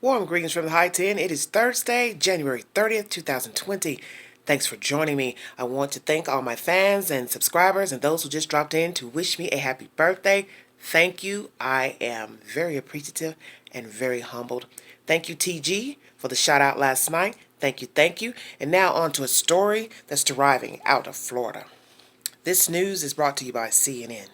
Warm greetings from the High 10. It is Thursday, January 30th, 2020. Thanks for joining me. I want to thank all my fans and subscribers and those who just dropped in to wish me a happy birthday. Thank you. I am very appreciative and very humbled. Thank you, TG, for the shout out last night. Thank you, thank you. And now on to a story that's deriving out of Florida. This news is brought to you by CNN.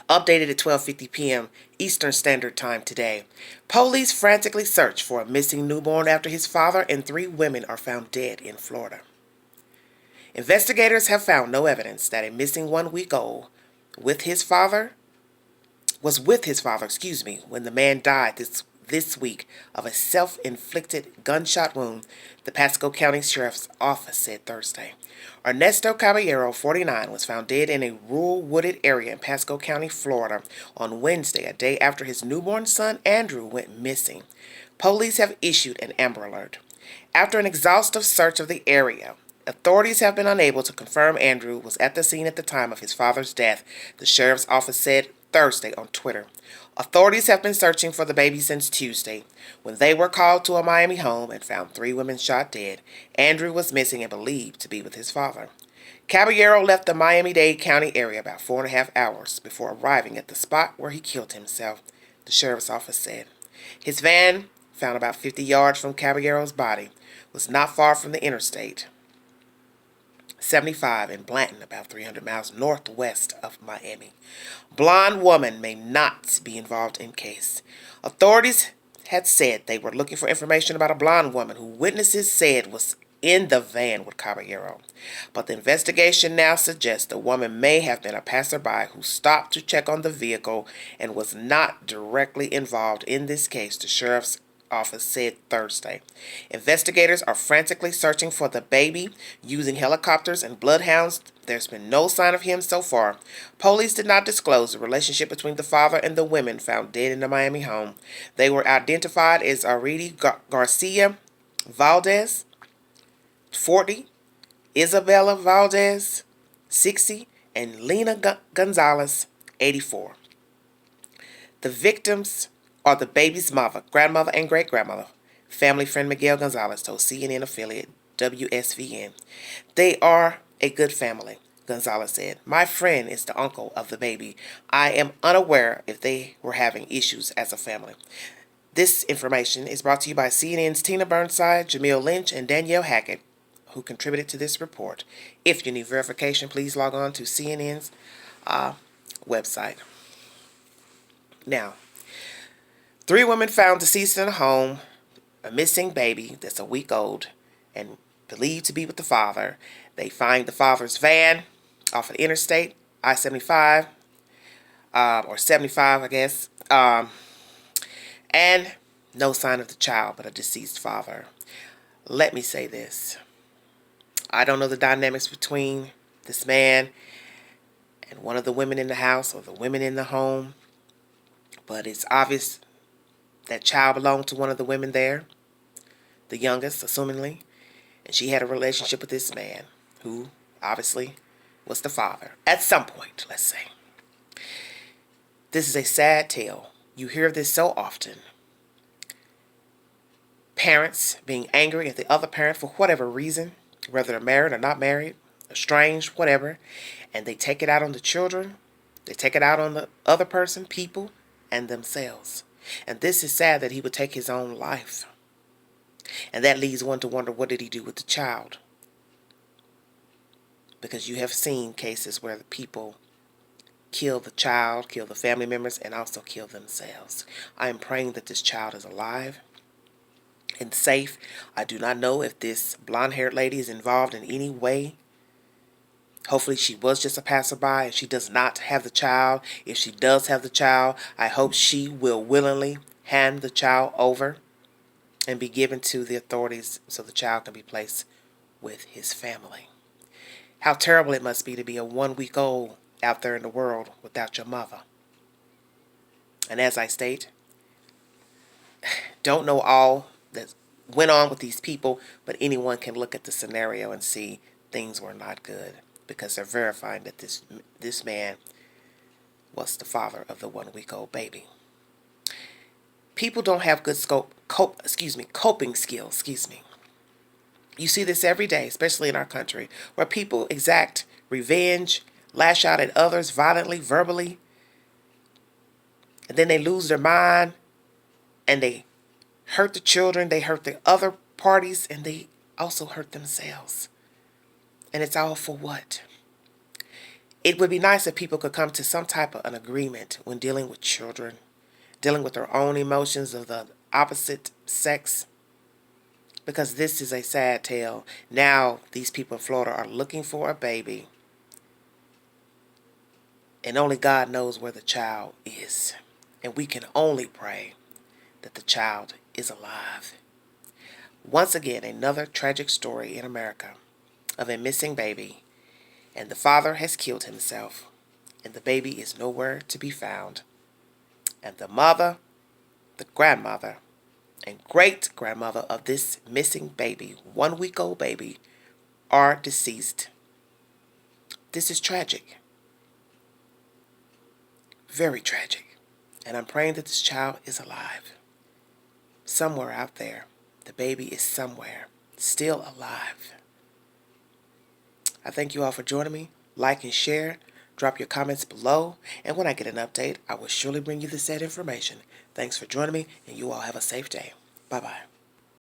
Updated at 12:50 p.m. Eastern Standard Time today. Police frantically search for a missing newborn after his father and 3 women are found dead in Florida. Investigators have found no evidence that a missing 1-week-old was with his father, when the man died this week of a self-inflicted gunshot wound, the Pasco County Sheriff's Office said Thursday. Ernesto Caballero, 49, was found dead in a rural wooded area in Pasco County, Florida, on Wednesday, a day after his newborn son Andrew went missing. Police have issued an Amber Alert. After an exhaustive search of the area, authorities have been unable to confirm Andrew was at the scene at the time of his father's death, the sheriff's office said Thursday on Twitter. Authorities have been searching for the baby since Tuesday, when they were called to a Miami home and found 3 women shot dead. Andrew was missing and believed to be with his father. Caballero left the Miami-Dade County area about 4.5 hours before arriving at the spot where he killed himself, the sheriff's office said. His van, found about 50 yards from Caballero's body, was not far from the interstate 75 in Blanton, about 300 miles northwest of Miami. Blonde woman may not be involved in case. Authorities had said they were looking for information about a blonde woman who witnesses said was in the van with Caballero. But the investigation now suggests the woman may have been a passerby who stopped to check on the vehicle and was not directly involved in this case, the sheriff's office said Thursday. Investigators are frantically searching for the baby using helicopters and bloodhounds. There's been no sign of him so far. Police did not disclose the relationship between the father and the women found dead in the Miami home. They were identified as Aridi Garcia Valdez, 40, Isabella Valdez, 60, and Lena Gonzalez, 84. The victims are the baby's mother, grandmother, and great-grandmother. Family friend Miguel Gonzalez told CNN affiliate WSVN. They are a good family, Gonzalez said. My friend is the uncle of the baby. I am unaware if they were having issues as a family. This information is brought to you by CNN's Tina Burnside, Jamil Lynch, and Danielle Hackett, who contributed to this report. If you need verification, please log on to CNN's website. Now, 3 women found deceased in a home, a missing baby that's a week old and believed to be with the father. They find the father's van off of Interstate I-75, or 75, I guess, and no sign of the child but a deceased father. Let me say this. I don't know the dynamics between this man and one of the women in the house or the women in the home, but it's obvious that child belonged to one of the women there, the youngest, assumingly, and she had a relationship with this man, who obviously was the father, at some point, let's say. This is a sad tale. You hear this so often. Parents being angry at the other parent for whatever reason, whether they're married or not married, estranged, whatever, and they take it out on the children, they take it out on the other person, people, and themselves. And this is sad that he would take his own life. And that leads one to wonder, what did he do with the child? Because you have seen cases where the people kill the child, kill the family members, and also kill themselves. I am praying that this child is alive and safe. I do not know if this blonde-haired lady is involved in any way. Hopefully she was just a passerby and she does not have the child. If she does have the child, I hope she will willingly hand the child over and be given to the authorities so the child can be placed with his family. How terrible it must be to be a 1-week-old out there in the world without your mother. And as I state, don't know all that went on with these people, but anyone can look at the scenario and see things were not good, because they're verifying that this man was the father of the 1-week-old baby. People don't have good coping skills. You see this every day, especially in our country, where people exact revenge, lash out at others violently, verbally, and then they lose their mind and they hurt the children, they hurt the other parties, and they also hurt themselves. And it's all for what? It would be nice if people could come to some type of an agreement when dealing with children, dealing with their own emotions of the opposite sex, because this is a sad tale. Now these people in Florida are looking for a baby, and only God knows where the child is. And we can only pray that the child is alive. Once again, another tragic story in America of a missing baby, and the father has killed himself, and the baby is nowhere to be found. And the mother, the grandmother, and great-grandmother of this missing baby, 1-week-old baby, are deceased. This is tragic. Very tragic. And I'm praying that this child is alive. Somewhere out there. The baby is somewhere. Still alive. I thank you all for joining me. Like and share. Drop your comments below. And when I get an update, I will surely bring you the said information. Thanks for joining me, and you all have a safe day. Bye-bye.